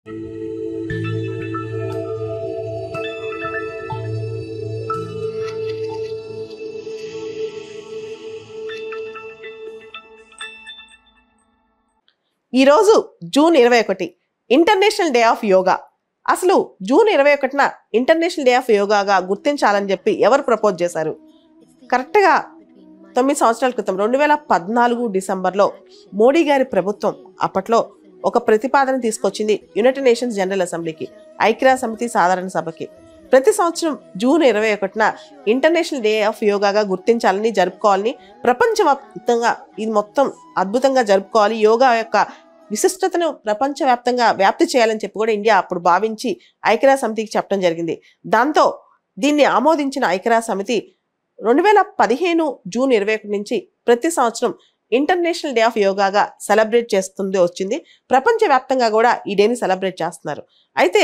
ఈ రోజు June 21 international day of yoga. అసలు జూన్ 21న ఇంటర్నేషనల్ డే ఆఫ్ యోగాగా గుర్తించాలని చెప్పి ఎవరు ప్రపోజ్ చేశారు? కరెక్ట్గా 9 సంవత్సరాల క్రితం 2014 డిసెంబర్లో మోడీ గారి ప్రభుత్వం అప్పట్లో ఒక ప్రతిపాదన తీసుకొచ్చింది యునైటెడ్ నేషన్స్ జనరల్ అసెంబ్లీకి, ఐక్యరాజ్య సమితి సాధారణ సభకి. ప్రతి సంవత్సరం జూన్ 21న ఇంటర్నేషనల్ డే ఆఫ్ యోగాగా గుర్తించాలని, జరుపుకోవాలని, ప్రపంచవ్యాప్తంగా ఇది మొత్తం అద్భుతంగా జరుపుకోవాలి, యోగా యొక్క విశిష్టతను ప్రపంచవ్యాప్తంగా వ్యాప్తి చేయాలని చెప్పి కూడా ఇండియా అప్పుడు భావించి ఐక్యరాజ్య సమితికి చెప్పడం జరిగింది. దాంతో దీన్ని ఆమోదించిన ఐక్యరాజ్య సమితి 2015 జూన్ 21 నుంచి ప్రతి సంవత్సరం ఇంటర్నేషనల్ డే ఆఫ్ యోగాగా సెలబ్రేట్ చేస్తుంది వచ్చింది. ప్రపంచవ్యాప్తంగా కూడా ఈ డేని సెలబ్రేట్ చేస్తున్నారు. అయితే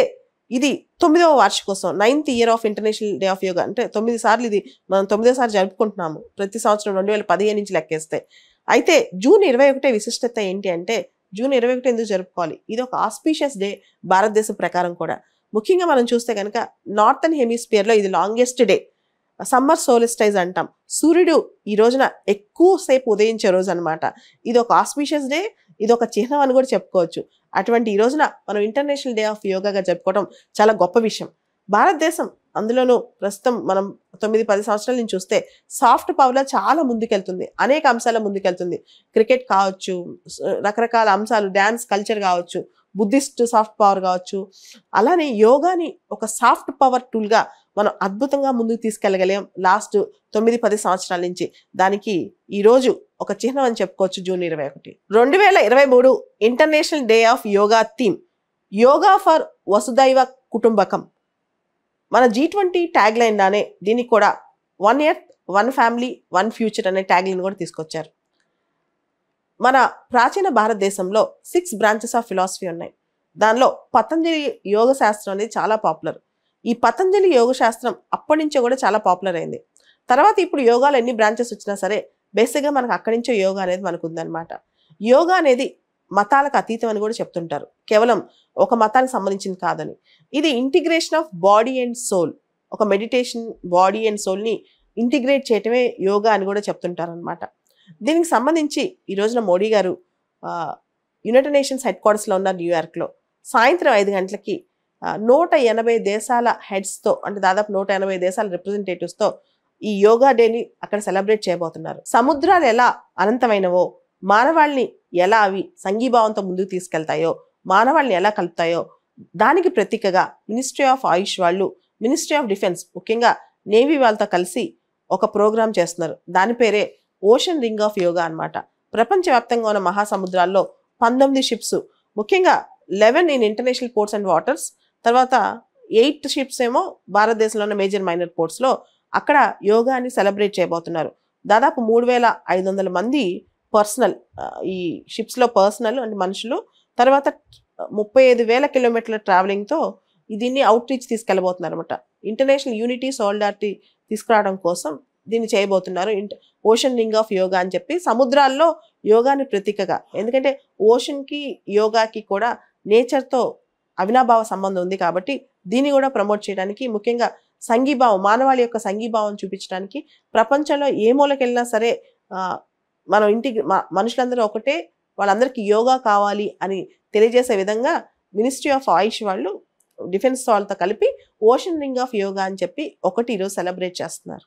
ఇది 9వ వార్షికోత్సవం, 9th year of international day of yoga. అంటే 9 సార్లు ఇది మనం 9వ సారి జరుపుకుంటున్నాము ప్రతి సంవత్సరం 2015 నుంచి లెక్కేస్తే. అయితే జూన్ 21 విశిష్టత ఏంటి అంటే, జూన్ 21 ఎందుకు జరుపుకోవాలి? ఇది ఒక ఆస్పీషియస్ డే భారతదేశం ప్రకారం కూడా. ముఖ్యంగా మనం చూస్తే కనుక నార్థన్ హెమిస్ఫియర్లో ఇది లాంగెస్ట్ డే, సమ్మర్ సోలిస్టైజ్ అంటాం. సూర్యుడు ఈ రోజున ఎక్కువసేపు ఉదయించే రోజు అనమాట. ఇది ఒక ఆస్పీషియస్ డే, ఇది ఒక చిహ్నం అని కూడా చెప్పుకోవచ్చు. అటువంటి ఈ రోజున మనం ఇంటర్నేషనల్ డే ఆఫ్ యోగాగా జరుపుకోవడం చాలా గొప్ప విషయం. భారతదేశం అందులోనూ ప్రస్తుతం మనం 9-10 సంవత్సరాల నుంచి చూస్తే సాఫ్ట్ పవర్లో చాలా ముందుకెళ్తుంది, అనేక అంశాల ముందుకెళ్తుంది. క్రికెట్ కావచ్చు, రకరకాల అంశాలు, డ్యాన్స్ కల్చర్ కావచ్చు, బుద్ధిస్ట్ సాఫ్ట్ పవర్ కావచ్చు. అలానే యోగాని ఒక సాఫ్ట్ పవర్ టూల్గా మనం అద్భుతంగా ముందుకు తీసుకెళ్ళగలిగాం లాస్ట్ 9-10 సంవత్సరాల నుంచి. దానికి ఈరోజు ఒక చిహ్నం అని చెప్పుకోవచ్చు June 21. 2023 international day of yoga theme yoga for Vasudhaiva Kutumbakam. మన G20 ట్యాగ్ లైన్ లానే దీనికి కూడా 1 ఎర్త్ 1 ఫ్యామిలీ 1 ఫ్యూచర్ అనే ట్యాగ్ లైన్ కూడా తీసుకొచ్చారు. మన ప్రాచీన భారతదేశంలో 6 బ్రాంచెస్ ఆఫ్ ఫిలాసఫీ ఉన్నాయి. దానిలో పతంజలి యోగ శాస్త్రం అనేది చాలా పాపులర్. ఈ పతంజలి యోగ శాస్త్రం అప్పటి నుంచే కూడా చాలా పాపులర్ అయింది. తర్వాత ఇప్పుడు యోగాలో ఎన్ని బ్రాంచెస్ వచ్చినా సరే బేసిక్గా మనకు అక్కడి నుంచో యోగా అనేది మనకు ఉందన్నమాట. యోగా అనేది మతాలకు అతీతం అని కూడా చెప్తుంటారు, కేవలం ఒక మతానికి సంబంధించింది కాదని. ఇది integration of body and soul, ఒక మెడిటేషన్, బాడీ అండ్ సోల్ని ఇంటిగ్రేట్ చేయటమే యోగా అని కూడా చెప్తుంటారు అనమాట. దీనికి సంబంధించి ఈ రోజున మోడీ గారు యునైటెడ్ నేషన్స్ హెడ్ క్వార్టర్స్లో ఉన్న న్యూయార్క్లో సాయంత్రం 5 గంటలకి 180 దేశాల హెడ్స్తో, అంటే దాదాపు 180 దేశాల రిప్రజెంటేటివ్స్తో ఈ యోగా డేని అక్కడ సెలబ్రేట్ చేయబోతున్నారు. సముద్రాలు ఎలా అనంతమైనవో, మానవాళ్ళని ఎలా అవి సంఘీభావంతో ముందుకు తీసుకెళ్తాయో, మానవాళ్ళని ఎలా కలుపుతాయో దానికి ప్రతీకగా మినిస్ట్రీ ఆఫ్ ఆయుష్ వాళ్ళు, మినిస్ట్రీ ఆఫ్ డిఫెన్స్, ముఖ్యంగా నేవీ వాళ్ళతో కలిసి ఒక ప్రోగ్రామ్ చేస్తున్నారు. దాని పేరే ఓషన్ రింగ్ ఆఫ్ యోగా అనమాట. ప్రపంచవ్యాప్తంగా ఉన్న మహాసముద్రాల్లో 19 షిప్స్, ముఖ్యంగా 11 in international ports and waters, తర్వాత 8 షిప్స్ ఏమో భారతదేశంలో ఉన్న మేజర్ మైనర్ పోర్ట్స్లో అక్కడ యోగాని సెలబ్రేట్ చేయబోతున్నారు. దాదాపు 3500 మంది పర్సనల్, ఈ షిప్స్లో పర్సనల్ అంటే మనుషులు, తర్వాత 35,000 కిలోమీటర్ల ట్రావెలింగ్తో దీన్ని అవుట్ రీచ్ తీసుకెళ్ళబోతున్నారు అనమాట. ఇంటర్నేషనల్ యూనిటీ సోలిడారిటీ తీసుకురావడం కోసం దీన్ని చేయబోతున్నారు. ఓషన్ రింగ్ ఆఫ్ యోగా అని చెప్పి సముద్రాల్లో యోగాని ప్రతీకగా, ఎందుకంటే ఓషన్కి యోగాకి కూడా నేచర్తో అవినాభావ సంబంధం ఉంది కాబట్టి దీన్ని కూడా ప్రమోట్ చేయడానికి, ముఖ్యంగా సంఘీభావం, మానవాళి యొక్క సంఘీభావం చూపించడానికి, ప్రపంచంలో ఏ మూలకెళ్ళినా సరే మనం మనుషులందరూ ఒకటే, వాళ్ళందరికీ యోగా కావాలి అని తెలియజేసే విధంగా మినిస్ట్రీ ఆఫ్ ఆయుష్ వాళ్ళు డిఫెన్స్ వాళ్ళతో కలిపి ఓషన్ రింగ్ ఆఫ్ యోగా అని చెప్పి ఈరోజు సెలబ్రేట్ చేస్తున్నారు.